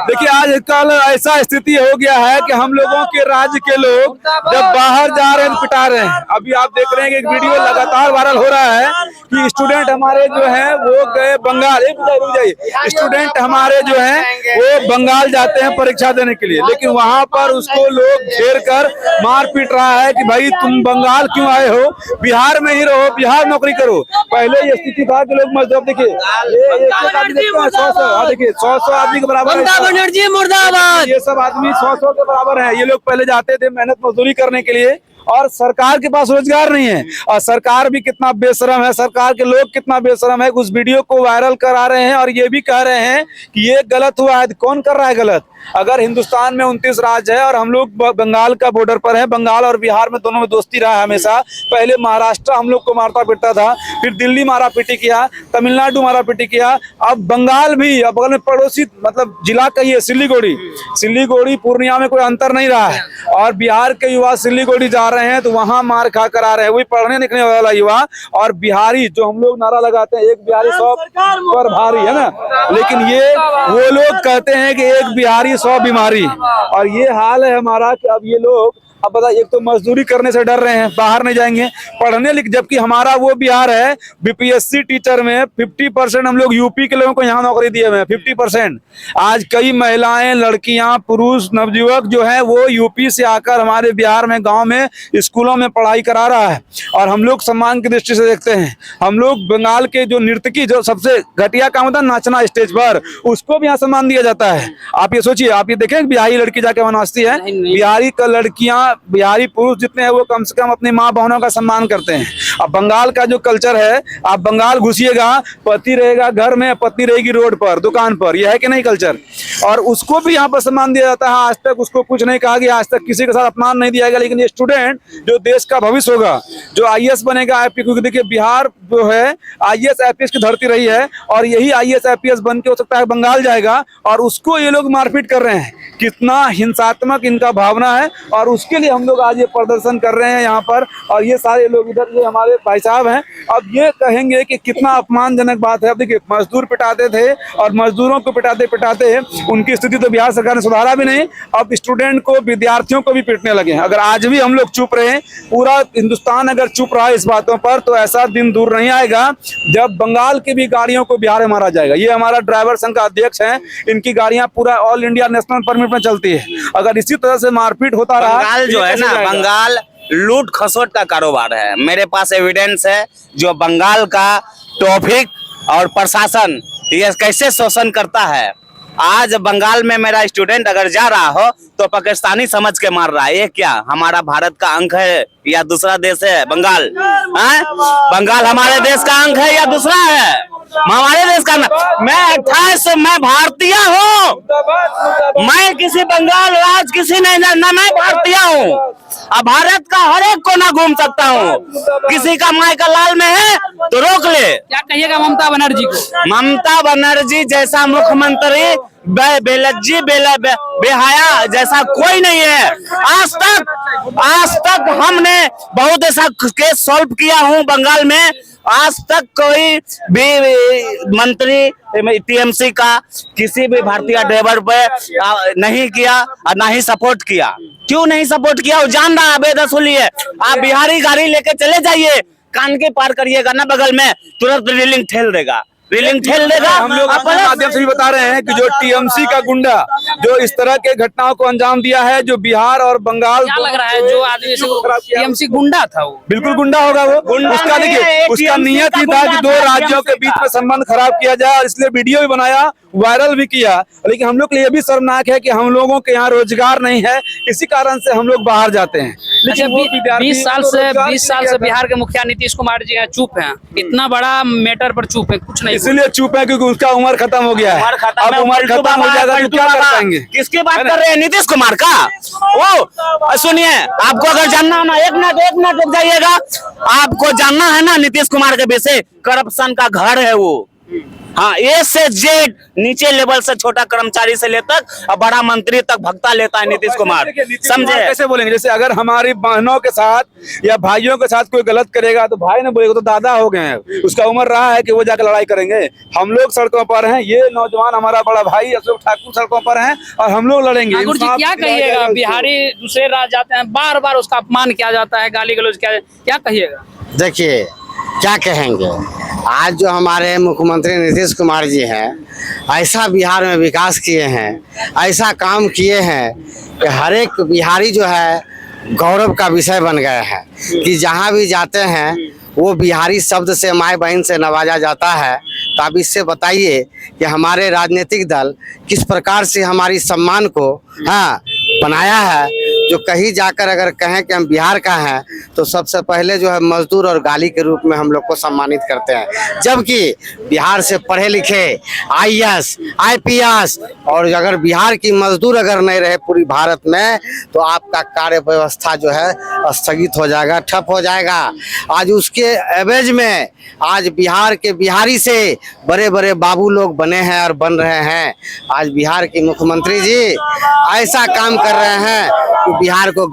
देखिए आजकल ऐसा स्थिति हो गया है कि हम लोगों के राज्य के लोग जब बाहर जा रहे हैं तो पिटा रहे हैं। अभी आप देख रहे हैं कि एक वीडियो लगातार वायरल हो रहा है कि स्टूडेंट हमारे जो हैं वो गए बंगाल, स्टूडेंट हमारे जो हैं वो बंगाल जाते हैं परीक्षा देने के लिए, लेकिन वहां पर उसको लोग घेर कर मार पीट रहा है कि भाई तुम बंगाल क्यों आए हो, बिहार में ही रहो, बिहार नौकरी करो। पहले ये स्थिति था कि लोग मजदूर देखिए 100 आदमी के बराबर, मुर्दाबाद, ये सब आदमी 100 के बराबर है। ये लोग पहले जाते थे मेहनत मजदूरी करने के लिए और सरकार के पास रोजगार नहीं है और सरकार भी कितना बेशरम है, सरकार के लोग कितना बेशरम है, उस वीडियो को वायरल करा रहे हैं और ये भी कह रहे हैं कि ये गलत हुआ है। कौन कर रहा है गलत? अगर हिंदुस्तान में 29 राज्य है और हम लोग बंगाल का बॉर्डर पर है, बंगाल और बिहार में दोनों में दोस्ती रहा है हमेशा। पहले महाराष्ट्र हम लोग को मारता पीटता था, फिर दिल्ली मारा पीटी किया, तमिलनाडु मारा पीटी किया, अब बंगाल भी, अब बगल में पड़ोसी मतलब जिला का ही है सिल्लीगुड़ी पूर्णिया में कोई अंतर नहीं रहा है और बिहार के युवा सिल्लीगुड़ी जा रहे हैं तो वहां मार खा कर आ रहे हैं, वही पढ़ने लिखने वाला युवा। और बिहारी जो हम लोग नारा लगाते हैं एक बिहारी 100 पर भारी है ना, लेकिन ये वो लोग कहते हैं कि एक बिहारी 100 बीमारी, और ये हाल है हमारा कि अब ये लोग अब बता, एक तो मजदूरी करने से डर रहे हैं, बाहर नहीं जाएंगे पढ़ने लिख, जबकि हमारा वो बिहार है बीपीएससी टीचर में 50% हम लोग यूपी के लोगों को यहाँ नौकरी दिए हुए हैं, 50%। आज कई महिलाएं, लड़कियां, पुरुष, नवयुवक जो है वो यूपी से आकर हमारे बिहार में गांव में स्कूलों में पढ़ाई करा रहा है और हम लोग सम्मान की दृष्टि से देखते हैं। हम लोग बंगाल के जो नर्तकी, जो सबसे घटिया काम होता है नाचना स्टेज पर, उसको भी यहाँ सम्मान दिया जाता है। आप ये सोचिए, आप ये देखें बिहारी लड़की जाके वहां नाचती है, बिहारी का लड़कियां, बिहारी पुरुष जितने हैं वो कम से कम अपनी माँ बहनों का सम्मान करते हैं। अब बंगाल का जो कल्चर है, आप बंगाल घुसिएगा, पति रहेगा घर में, पत्नी रहेगी रोड पर, दुकान पर, यह है कि नहीं कल्चर, और उसको भी यहाँ पर सम्मान दिया जाता है। आज तक उसको कुछ नहीं कहा गया, आज तक किसी के साथ अपमान नहीं दिया गया, लेकिन ये स्टूडेंट जो देश का भविष्य होगा, जो आईएएस बनेगा, आईपीएस, क्योंकि देखिए बिहार जो है आईएएस आईपीएस की धरती रही है और यही आईएएस आईपीएस बन के हो सकता है बंगाल जाएगा और उसको ये लोग मारपीट कर रहे हैं। कितना हिंसात्मक इनका भावना है और उसके लिए हम लोग आज ये प्रदर्शन कर रहे हैं यहाँ पर। और ये सारे लोग इधर ये हमारे भाई साहब हैं, अब ये कहेंगे कि कितना अपमानजनक बात है। अब देखिए मजदूर पिटाते थे और मजदूरों को पिटाते पिटाते उनकी स्थिति तो बिहार सरकार ने सुधारा भी नहीं, अब स्टूडेंट को, विद्यार्थियों को भी पीटने लगे हैं। अगर आज भी हम लोग चुप रहे, पूरा हिंदुस्तान अगर चुप रहा इस बातों पर, तो ऐसा दिन दूर नहीं आएगा जब बंगाल की भी गाड़ियों को बिहार में मारा जाएगा। ये हमारा ड्राइवर संघ का अध्यक्ष है, इनकी गाड़ियां पूरा ऑल इंडिया नेशनल परमिट में चलती है। अगर इसी तरह से मारपीट होता रहा, बंगाल जो है ना, बंगाल लूट खसोट का कारोबार है। मेरे पास एविडेंस है जो बंगाल का ट्रैफिक और प्रशासन ये कैसे शोषण करता है। आज बंगाल में मेरा स्टूडेंट अगर जा रहा हो तो पाकिस्तानी समझ के मार रहा है। ये क्या हमारा भारत का अंग है या दूसरा देश है बंगाल? बंगाल हमारे देश का अंग है या दूसरा है? हमारे देश का। मैं 28 मैं भारतीय हूँ, मैं किसी बंगाल राज किसी नहीं ना, मैं भारतीय हूँ। अब भारत का हर एक कोना घूम सकता हूँ। किसी का माई का लाल में है तो रोक ले। क्या कहिएगा ममता बनर्जी को? ममता बनर्जी जैसा मुख्यमंत्री बेलज्जी बेहया जैसा कोई नहीं है। आज तक हमने बहुत ऐसा केस सॉल्व किया हूँ बंगाल में। आज तक कोई भी मंत्री टीएमसी का किसी भी भारतीय ड्राइवर पे नहीं किया और ना ही सपोर्ट किया। क्यों नहीं सपोर्ट किया? वो जान रहा है बेदखली है। आप बिहारी गाड़ी लेके चले जाइए, कान के पार करिएगा ना बगल में, तुरंत रीलिंग ठेल देगा। हम लोग अपने माध्यम से भी बता रहे हैं कि जो टीएमसी का गुंडा जो इस तरह के घटनाओं को अंजाम दिया है, जो बिहार और बंगाल, क्या लग रहा है जो आदमी टीएमसी गुंडा था वो बिल्कुल गुंडा होगा वो। उसका देखिए उसका नियत ही था कि दो राज्यों के बीच में संबंध खराब किया जाए और इसलिए वीडियो भी बनाया, वायरल भी किया। लेकिन हम लोग के लिए भी शर्मनाक है कि हम लोगों के यहाँ रोजगार नहीं है, इसी कारण से हम लोग बाहर जाते हैं। लेकिन 20 साल से बिहार के मुखिया नीतीश कुमार जी चुप हैं, इतना बड़ा मैटर पर चुप है, कुछ नहीं, इसीलिए चुप है क्योंकि उसका उम्र खत्म हो गया है। अब उम्र खत्म हो जाएगा तो क्या कर पाएंगे? किसकी बात कर रहे हैं? नीतीश कुमार का। वो सुनिए, आपको अगर जानना है ना, एक मिनट रुक जाइएगा। आपको जानना है ना नीतीश कुमार के विषय, करप्शन का घर है वो। हाँ, ए से जेड नीचे लेवल से छोटा कर्मचारी से लेकर और बड़ा मंत्री तक भगता लेता है नीतीश कुमार, समझे? कैसे बोलेंगे? जैसे अगर हमारी बहनों के साथ या भाइयों के साथ कोई गलत करेगा तो भाई ने बोलेगा, तो दादा हो गए हैं, उसका उम्र रहा है कि वो जाकर लड़ाई करेंगे। हम लोग सड़कों पर हैं, ये नौजवान हमारा बड़ा भाई अशोक ठाकुर सड़कों पर हैं और हम लोग लड़ेंगे। ठाकुर जी क्या कहिएगा, बिहारी दूसरे राज्य जाते हैं, बार बार उसका अपमान किया जाता है, गाली गलौज किया, क्या कहिएगा? देखिए क्या कहेंगे, आज जो हमारे मुख्यमंत्री नीतीश कुमार जी हैं, ऐसा बिहार में विकास किए हैं, ऐसा काम किए हैं कि हर एक बिहारी जो है गौरव का विषय बन गए हैं कि जहाँ भी जाते हैं वो बिहारी शब्द से माई बहन से नवाजा जाता है। तो आप इससे बताइए कि हमारे राजनीतिक दल किस प्रकार से हमारी सम्मान को बनाया है। जो कहीं जाकर अगर कहें कि हम बिहार का हैं तो सबसे पहले जो है मजदूर और गाली के रूप में हम लोग को सम्मानित करते हैं, जबकि बिहार से पढ़े लिखे IAS IPS और अगर बिहार की मजदूर अगर नहीं रहे पूरी भारत में तो आपका कार्य व्यवस्था जो है स्थगित हो जाएगा, ठप हो जाएगा। आज उसके एवज में आज बिहार के बिहारी से बड़े बड़े बाबू लोग बने हैं और बन रहे हैं। आज बिहार के मुख्यमंत्री जी ऐसा काम कर रहे हैं कि बिहारी को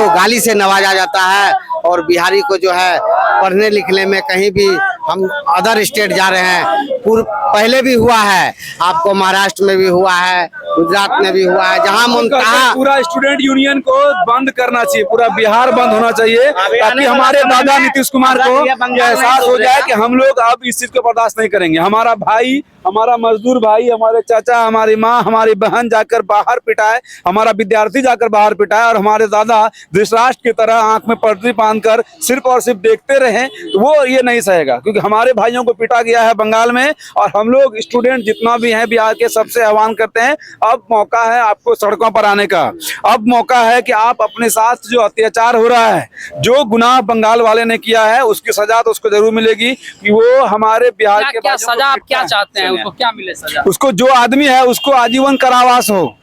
गाली से नवाजा जाता है और बिहारी को जो है पढ़ने लिखने में कहीं भी हम अदर स्टेट जा रहे हैं, पहले भी हुआ है, आपको महाराष्ट्र में भी हुआ है, गुजरात में भी हुआ है, जहां मुंतहा पूरा स्टूडेंट यूनियन को बंद करना चाहिए, पूरा बिहार बंद होना चाहिए ताकि हमारे दादा नीतीश कुमार को एहसास हो जाए कि हम लोग अब इस चीज को बर्दाश्त नहीं करेंगे। हमारा भाई, हमारा मजदूर भाई, हमारे चाचा, हमारी माँ, हमारी बहन जाकर बाहर पिटाए, हमारा विद्यार्थी जाकर बाहर पिटाए और हमारे दादा धृतराष्ट्र की तरह आंख में पट्टी बांधकर सिर्फ और सिर्फ देखते रहे, तो वो ये नहीं सहेगा। क्योंकि हमारे भाइयों को पिटा गया है बंगाल में और हम लोग स्टूडेंट जितना भी हैं बिहार के सबसे आह्वान करते हैं, अब मौका है आपको सड़कों पर आने का। अब मौका है कि आप अपने साथ जो अत्याचार हो रहा है, जो गुनाह बंगाल वाले ने किया है, उसकी सजा तो उसको जरूर मिलेगी कि वो हमारे बिहार के क्या सजा आप क्या चाहते हैं, उसको क्या मिले सजा? उसको जो आदमी है उसको आजीवन कारावास हो,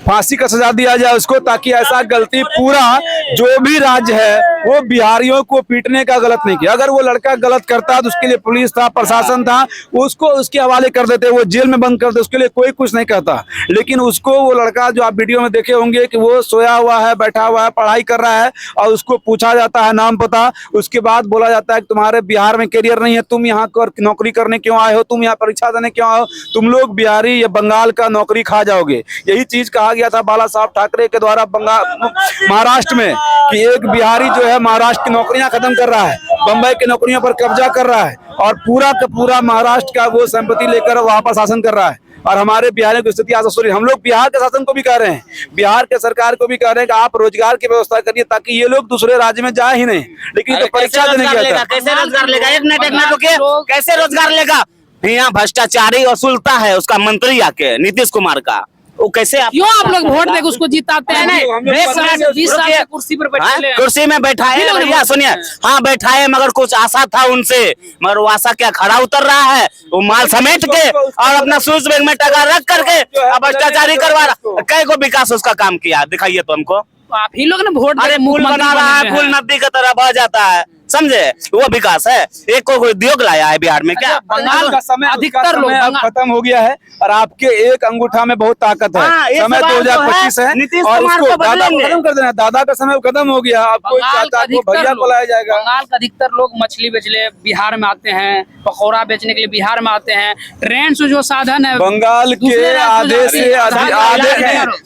फांसी का सजा दिया जाए उसको, ताकि ऐसा गलती पूरा जो भी राज्य है वो बिहारियों को पीटने का गलत नहीं किया। अगर वो लड़का गलत करता तो उसके लिए पुलिस था, प्रशासन था, उसको उसके हवाले कर देते, वो जेल में बंद कर दे, उसके लिए कोई कुछ नहीं कहता। लेकिन उसको वो लड़का जो आप वीडियो में देखे होंगे कि वो सोया हुआ है, बैठा हुआ है, पढ़ाई कर रहा है और उसको पूछा जाता है नाम पता, उसके बाद बोला जाता है कि तुम्हारे बिहार में करियर नहीं है, तुम यहाँ नौकरी करने क्यों आए हो, तुम यहाँ परीक्षा देने क्यों आए हो, तुम लोग बिहारी या बंगाल का नौकरी खा जाओगे। यही चीज कहा गया था बाला साहब ठाकरे के द्वारा महाराष्ट्र में कि एक बिहारी जो है महाराष्ट्र की नौकरियां खत्म कर रहा है, बंबई की नौकरियों पर कब्जा कर रहा है और पूरा का पूरा महाराष्ट्र का वो संपत्ति लेकर वहां पर शासन कर रहा है। और हमारे बिहार की स्थिति आज सुनी। हम लोग बिहार के शासन को भी कह रहे हैं, बिहार के सरकार को भी कह रहे हैं कि आप रोजगार की व्यवस्था करिए ताकि ये लोग दूसरे राज्य में जाए ही नहीं। लेकिन तो परीक्षा देने गया था, कैसे रोजगार लेगा? एक मिनट रुकिए, कैसे रोजगार लेगा? यहाँ भ्रष्टाचारी वसूलता है उसका मंत्री आके नीतीश कुमार का, वो कैसे क्यों आप लोग वोट देकर उसको जिताते हैं? 20 साल से कुर्सी पर बैठे हैं। कुर्सी में बैठाए भैया, सुनिए, हाँ बैठाए, मगर कुछ आशा था उनसे, मगर वो आशा क्या खड़ा उतर रहा है? वो माल समेट के और अपना शूज बैग में टका रख करके भ्रष्टाचारी करवा रहा। कई को विकास उसका काम किया, दिखाइए तो हमको। आप ही लोग ने वोट, अरे पुल बना रहा है, पुल नदी की तरह बह जाता है, समझे? वो विकास है। एक को उद्योग लाया है बिहार में क्या? बंगाल का समय अधिकतर लोग खत्म हो गया है और आपके एक अंगूठा में बहुत ताकत है। समय 2025 है और उसको दादा को खत्म कर देना, दादा का समय खत्म हो गया, आपको चाचा को भैया को लाया जाएगा। बंगाल का अधिकतर लोग मछली बेचने बिहार में आते हैं, पकौड़ा बेचने के लिए बिहार में आते हैं। ट्रेन से जो साधन है बंगाल के आधे से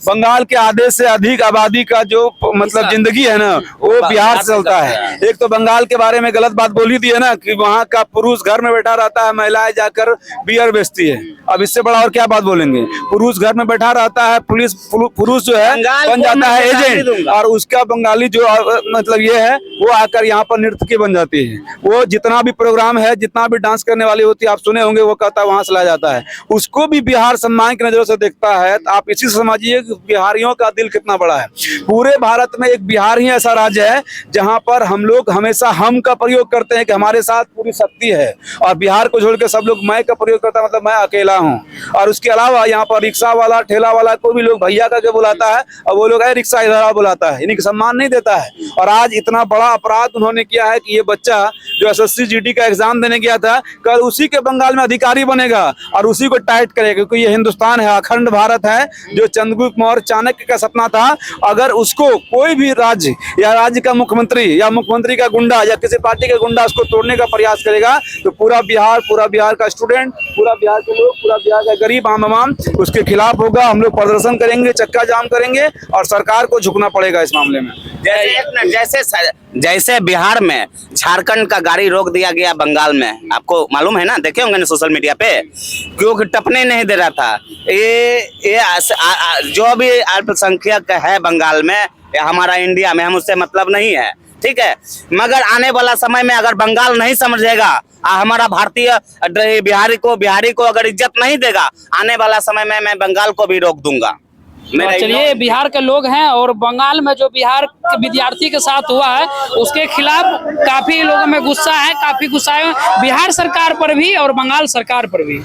बंगाल के आधे से अधिक आबादी का जो मतलब जिंदगी है ना वो बिहार से चलता है। एक तो बंगाल के बारे में गलत बात बोली दी है ना कि वहाँ का पुरुष घर में बैठा रहता है, महिलाएं जाकर बियर बेचती है। अब इससे बड़ा और क्या बात बोलेंगे? पुरुष घर में बैठा रहता है, पुरुष जो है बन जाता है एजेंट, और उसका बंगाली जो मतलब ये है वो आकर यहाँ पर नृत्य बन जाती है। वो जितना भी प्रोग्राम है, जितना भी डांस करने वाली होती है, आप सुने होंगे, वो कहता है वहां से लाया जाता है। उसको भी बिहार सम्मान की नजरों से देखता है। तो आप इसी से समझिए कि बिहारियों का दिल कितना बड़ा है। पूरे भारत में एक बिहार ही ऐसा राज्य है जहाँ पर हम लोग हमेशा हम का प्रयोग करते हैं कि हमारे साथ पूरी शक्ति है, और बिहार को छोड़ के सब लोग मैं का प्रयोग करता है, मतलब मैं अकेला हूँ। और उसके अलावा यहाँ पर रिक्शा वाला, ठेला वाला को भी लोग भैया करके बुलाता है, और वो लोग है रिक्शा इधर आ बुलाता है, इन्हीं को सम्मान नहीं देता है। और आज इतना बड़ा अपराध उन्होंने किया है कि ये बच्चा जो SSC GD का एग्जाम देने गया था, कल उसी के बंगाल में अधिकारी बनेगा और उसी को टाइट करेगा, क्योंकि ये हिंदुस्तान है, अखंड भारत है, जो चंद्रगुप्त मौर्य चाणक्य का सपना था। अगर उसको कोई भी राज्य या राज्य का मुख्यमंत्री या मुख्यमंत्री का गुंडा या किसी पार्टी का गुंडा उसको तोड़ने का प्रयास करेगा, तो पूरा बिहार का स्टूडेंट, पूरा बिहार के लोग, पूरा बिहार का गरीब आम उसके खिलाफ होगा। हम लोग प्रदर्शन करेंगे, चक्का जाम करेंगे, और सरकार को झुकना पड़ेगा इस मामले में। जैसे बिहार में झारखंड का गाड़ी रोक दिया गया बंगाल में, आपको मालूम है ना, देखे होंगे ना सोशल मीडिया पे, क्योंकि टपने नहीं दे रहा था। ये जो भी अल्पसंख्यक है बंगाल में या हमारा इंडिया में, हम उससे मतलब नहीं है, ठीक है। मगर आने वाला समय में अगर बंगाल नहीं समझेगा, हमारा भारतीय बिहारी को अगर इज्जत नहीं देगा, आने वाला समय में मैं बंगाल को भी रोक दूंगा। चलिए, बिहार के लोग हैं और बंगाल में जो बिहार के विद्यार्थी के साथ हुआ है उसके खिलाफ काफी लोगों में गुस्सा है, काफी गुस्सा है बिहार सरकार पर भी और बंगाल सरकार पर भी।